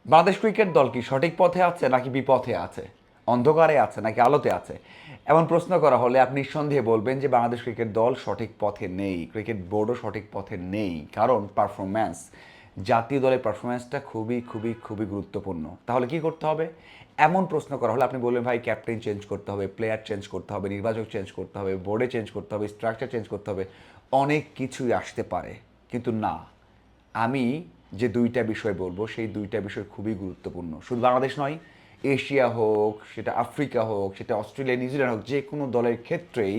Bangladesh cricket দল কি সঠিক পথে আছে নাকি বিপথে আছে, অন্ধকারে আছে নাকি আলোতে আছে? এমন প্রশ্ন করা হলে আপনি নিঃসন্দেহে বলবেন যে বাংলাদেশ ক্রিকেট দল সঠিক পথে নেই, ক্রিকেট বোর্ডও সঠিক পথে নেই। কারণ পারফরম্যান্স, জাতীয় দলের পারফরম্যান্সটা খুবই খুবই খুবই গুরুত্বপূর্ণ। তাহলে কি করতে হবে? এমন প্রশ্ন করা হলে আপনি বলবেন ভাই ক্যাপ্টেন চেঞ্জ করতে হবে, প্লেয়ার চেঞ্জ করতে হবে, নির্বাচক চেঞ্জ করতে হবে, বোর্ডে চেঞ্জ করতে হবে, স্ট্রাকচার চেঞ্জ করতে হবে, অনেক কিছুই আসতে পারে। কিন্তু না, আমি যে দুইটা বিষয় বলবো সেই দুইটা বিষয় খুবই গুরুত্বপূর্ণ। শুধু বাংলাদেশ নয়, এশিয়া হোক, সেটা আফ্রিকা হোক, সেটা অস্ট্রেলিয়া নিউজিল্যান্ড হোক, যে কোনো দলের ক্ষেত্রেই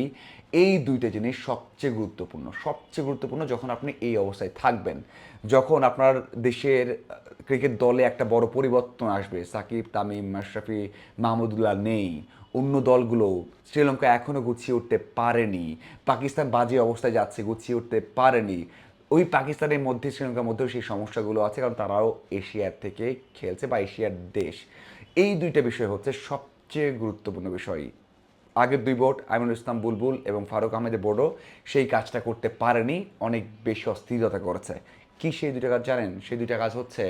এই দুইটা জিনিস সবচেয়ে গুরুত্বপূর্ণ। সবচেয়ে গুরুত্বপূর্ণ যখন আপনি এই অবস্থায় থাকবেন, যখন আপনার দেশের ক্রিকেট দলে একটা বড় পরিবর্তন আসবে, সাকিব, তামিম, মাশরাফি, মাহমুদুল্লাহ নেই, অন্য দলগুলো, শ্রীলঙ্কা এখনও গুছিয়ে উঠতে পারেনি, পাকিস্তান বাজে অবস্থায় যাচ্ছে, গুছিয়ে উঠতে পারেনি। ওই পাকিস্তানের মধ্যে, শ্রীলঙ্কার মধ্যেও সেই সমস্যাগুলো আছে, কারণ তারাও এশিয়ার থেকে খেলছে বা এশিয়ার দেশ। এই দুইটা বিষয় হচ্ছে সবচেয়ে গুরুত্বপূর্ণ বিষয়। আগের দুই বোর্ড, আমিনুল ইসলাম বুলবুল এবং ফারুক আহমেদের বোর্ডও সেই কাজটা করতে পারেনি, অনেক বেশি অস্থিরতা করেছে। কি সেই দুইটা কাজ জানেন? সেই দুইটা কাজ হচ্ছে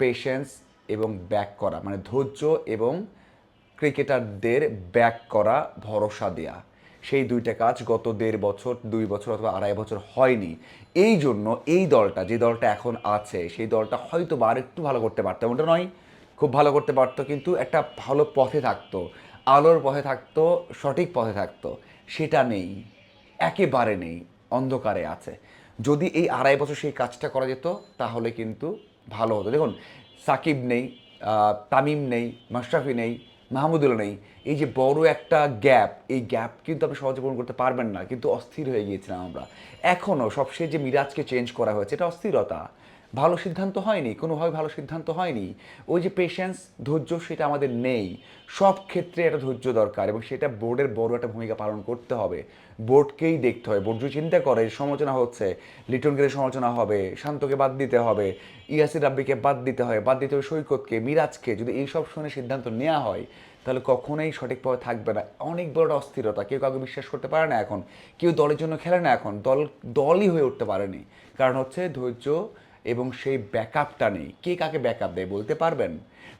পেশেন্স এবং ব্যাক করা, মানে ধৈর্য এবং ক্রিকেটারদের ব্যাক করা, ভরসা দেয়া। সেই দুইটা কাজ গত 1.5 বছর, 2 বছর অথবা 2.5 বছর হয়নি। এই জন্য এই দলটা, যে দলটা এখন আছে, সেই দলটা হয়তো বা আরেকটু ভালো করতে পারতো, এমনটা নয় খুব ভালো করতে পারতো, কিন্তু একটা ভালো পথে থাকতো, আলোর পথে থাকতো, সঠিক পথে থাকতো। সেটা নেই, একেবারে নেই, অন্ধকারে আছে। যদি এই 2.5 বছর সেই কাজটা করা যেত তাহলে কিন্তু ভালো হতো। দেখুন, সাকিব নেই, তামিম নেই, মাশরাফি নেই, মাহমুদুল্লাহ নেই, এই যে বড় একটা গ্যাপ, এই গ্যাপ কিন্তু আপনি সহজে পূরণ করতে পারবেন না, কিন্তু অস্থির হয়ে গিয়েছিলাম আমরা। এখনও সবশেষ যে মিরাজকে চেঞ্জ করা হয়েছে, এটা অস্থিরতা, ভালো সিদ্ধান্ত হয়নি, কোনোভাবে ভালো সিদ্ধান্ত হয়নি। ওই যে পেশেন্স, ধৈর্য, সেটা আমাদের নেই। সব ক্ষেত্রে একটা ধৈর্য দরকার এবং সেটা বোর্ডের বড় একটা ভূমিকা পালন করতে হবে। বোর্ডকেই দেখতে হয়। বোর্ড যদি চিন্তা করে সমালোচনা হচ্ছে, লিটন গেলের সমালোচনা হবে, শান্তকে বাদ দিতে হবে, ইয়াসির রাব্বিকে বাদ দিতে হয়, বাদ দিতে হবে সৈকতকে, মিরাজকে, যদি এইসব শুনে সিদ্ধান্ত নেওয়া হয় তাহলে কখনোই সঠিকভাবে থাকবে না। অনেক বড় একটা অস্থিরতা, কেউ কাউকে বিশ্বাস করতে পারে না এখন, কেউ দলের জন্য খেলে না এখন, দলই হয়ে উঠতে পারেনি। কারণ হচ্ছে ধৈর্য এবং সেই ব্যাকআপটা নেই। কে কাকে ব্যাকআপ দেয় বলতে পারবেন?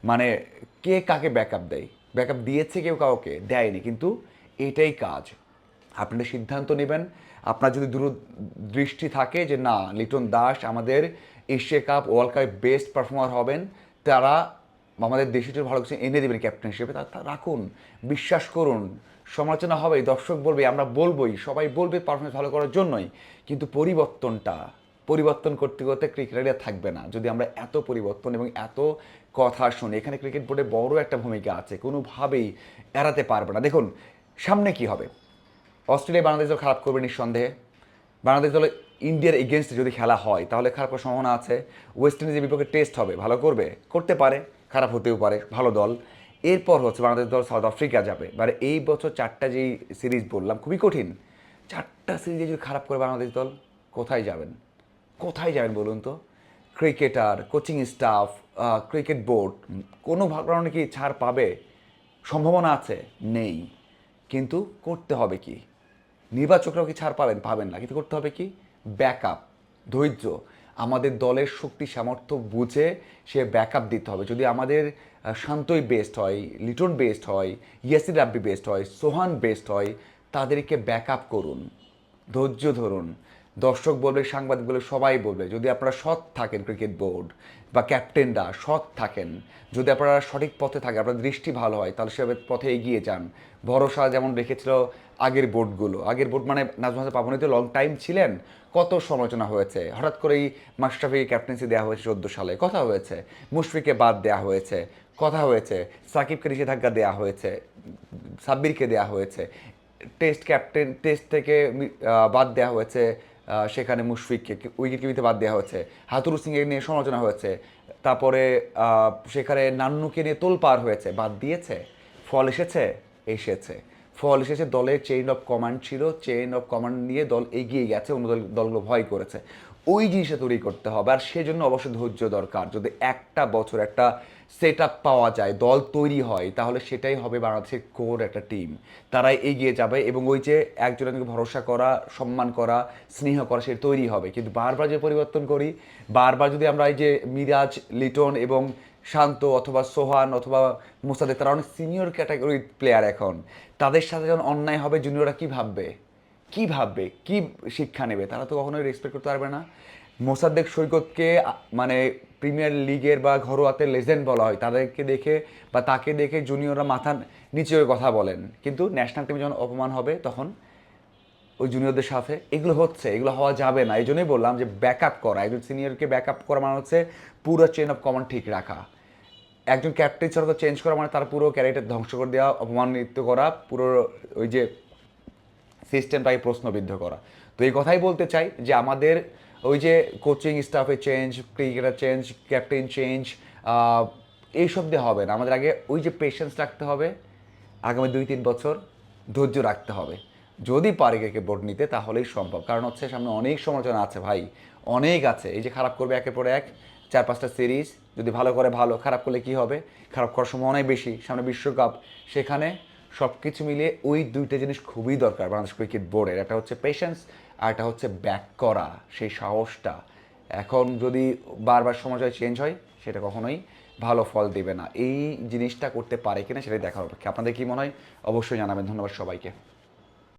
মানে কে কাকে ব্যাকআপ দেয়? ব্যাকআপ দিয়েছে কেউ কাউকে? দেয়নি। কিন্তু এটাই কাজ, আপনারা সিদ্ধান্ত নেবেন। আপনার যদি দূরদৃষ্টি থাকে যে না, লিটন দাস আমাদের এশিয়া কাপ, ওয়ার্ল্ড কাপে বেস্ট পারফর্মার হবেন, তারা আমাদের দেশের জন্য ভালো কিছু এনে দেবেন ক্যাপ্টেন হিসেবে, তা রাখুন, বিশ্বাস করুন। সমালোচনা হবে, দর্শক বলবে, আমরা বলবোই, সবাই বলবে পারফরমেন্স ভালো করার জন্যই। কিন্তু পরিবর্তন করতে করতে ক্রিকেটাররা থাকবে না যদি আমরা এত পরিবর্তন এবং এত কথা শুনি। এখানে ক্রিকেট বোর্ডে বড় একটা ভূমিকা আছে, কোনোভাবেই এড়াতে পারবে না। দেখুন সামনে কি হবে। অস্ট্রেলিয়া বাংলাদেশ দল খারাপ করবে নিঃসন্দেহে। বাংলাদেশ দলে ইন্ডিয়ার এগেনস্টে যদি খেলা হয় তাহলে খারাপ করার সম্ভাবনা আছে। ওয়েস্ট ইন্ডিজের বিপক্ষে টেস্ট হবে, ভালো করবে, করতে পারে, খারাপ হতেও পারে, ভালো দল। এরপর হচ্ছে বাংলাদেশ দল সাউথ আফ্রিকা যাবে। এবারে এই বছর 4টা যেই সিরিজ বললাম খুবই কঠিন, 4টা সিরিজে যদি খারাপ করে বাংলাদেশ দল, কোথায় যাবেন? কোথায় যাবেন বলুন তো? Cricketer, coaching staff, cricket board কোনো কারণে কি ছাড় পাবে? সম্ভাবনা আছে? নেই। কিন্তু করতে হবে কি? নির্বাচকরাও কি ছাড় পাবেন? পাবেন না। কিন্তু করতে হবে কি? ব্যাকআপ, ধৈর্য, আমাদের দলের শক্তি সামর্থ্য বুঝে সে ব্যাকআপ দিতে হবে। যদি আমাদের শান্তই বেস্ট হয়, লিটন বেস্ট হয়, ইয়াসির রাব্বি বেস্ট হয়, সোহান বেস্ট হয়, তাদেরকে ব্যাকআপ করুন, ধৈর্য ধরুন। দর্শক বলবে, সাংবাদিক বলবে, সবাই বলবে, যদি আপনারা সৎ থাকেন, ক্রিকেট বোর্ড বা ক্যাপ্টেনরা সৎ থাকেন, যদি আপনারা সঠিক পথে থাকেন, আপনার দৃষ্টি ভালো হয়, তাহলে সে পথে এগিয়ে যান। ভরসা যেমন রেখেছিল আগের বোর্ডগুলো। আগের বোর্ড মানে নাজমুল হাসান পাপনের তো লং টাইম ছিলেন, কত সমালোচনা হয়েছে। হঠাৎ করেই মাশরাফিকে ক্যাপ্টেন্সি দেওয়া হয়েছে 14 সালে, কথা হয়েছে। মুশফিককে বাদ দেওয়া হয়েছে, কথা হয়েছে। সাকিবকে নিষেধাজ্ঞা দেওয়া হয়েছে, সাব্বিরকে দেওয়া হয়েছে। টেস্ট ক্যাপ্টেন, টেস্ট থেকে বাদ দেওয়া হয়েছে, সেখানে মুশফিককে উইকেট কিপিংতে বাদ দেওয়া হয়েছে। হাতুরু সিংকে নিয়ে সমালোচনা হয়েছে। তারপরে সেখানে নান্নুকে নিয়ে তোলপাড় হয়েছে, বাদ দিয়েছে। ফল এসেছে? এসেছে। ফল এসেছে, দলের চেইন অফ কমান্ড ছিল, চেইন অফ কমান্ড নিয়ে দল এগিয়ে গেছে, অন্য দলগুলো ভয় করেছে। ওই জিনিসটা তৈরি করতে হবে, আর সেজন্য অবশ্যই ধৈর্য দরকার। যদি একটা বছর একটা সেট আপ পাওয়া যায়, দল তৈরি হয়, তাহলে সেটাই হবে বাংলাদেশের কোর একটা টিম। তারাই এগিয়ে যাবে এবং ওই যে একজনকে ভরসা করা, সম্মান করা, স্নেহ করা, সে তৈরি হবে। কিন্তু বারবার যে পরিবর্তন করি, বারবার যদি আমরা এই যে মিরাজ, লিটন এবং শান্ত অথবা সোহান অথবা মুসাদের, তারা অনেক সিনিয়র ক্যাটাগরির প্লেয়ার এখন, তাদের সাথে যখন অন্যায় হবে জুনিয়ররা কী ভাববে, কী ভাববে, কী শিক্ষা নেবে? তারা তো কখনোই রেসপেক্ট করতে পারবে না। মোসাদ্দেক সৈকতকে মানে প্রিমিয়ার লিগের বা ঘরোয়াতে লেজেন্ড বলা হয়, তাদেরকে দেখে বা তাকে দেখে জুনিয়ররা মাথা নিচে হয়ে কথা বলেন, কিন্তু ন্যাশনাল টিমে যখন অপমান হবে তখন ওই জুনিয়রদের সাথে এগুলো হচ্ছে, এগুলো হওয়া যাবে না। এই জন্যই বললাম যে ব্যাকআপ করা, একজন সিনিয়রকে ব্যাকআপ করা মানে হচ্ছে পুরো চেন অফ কমান্ড ঠিক রাখা। একজন ক্যাপ্টেন ছাড়া তো চেঞ্জ করা মানে তার পুরো ক্যারিয়ারটা ধ্বংস করে দেওয়া, অপমানিত করা, পুরো ওই যে সিস্টেমটাকে প্রশ্নবিদ্ধ করা। তো এই কথাই বলতে চাই যে আমাদের ওই যে কোচিং স্টাফে change, cricketer change, captain change, এইসব দিয়ে হবে না। আমাদের আগে ওই যে পেশেন্স রাখতে হবে, আগামী 2-3 বছর ধৈর্য রাখতে হবে। যদি পারে ক্রিকেট বোর্ড নিতে তাহলেই সম্ভব, কারণ হচ্ছে সামনে অনেক সমালোচনা আছে ভাই, অনেক আছে। এই যে খারাপ করবে একের পর এক 4-5টা সিরিজ, যদি ভালো করে ভালো, খারাপ করলে কি হবে? খারাপ করার সময় অনেক বেশি, সামনে বিশ্বকাপ, সেখানে সব কিছু মিলিয়ে ওই দুইটা জিনিস খুবই দরকার বাংলাদেশ ক্রিকেট বোর্ডের। একটা হচ্ছে পেশেন্স আর একটা হচ্ছে ব্যাক করা, সেই সাহসটা। এখন যদি বারবার সমাজয় চেঞ্জ হয়, সেটা কখনোই ভালো ফল দেবে না। এই জিনিসটা করতে পারে কিনা সেটাই দেখার অপেক্ষা। আপনাদের কি মনে হয় অবশ্যই জানাবেন। ধন্যবাদ সবাইকে।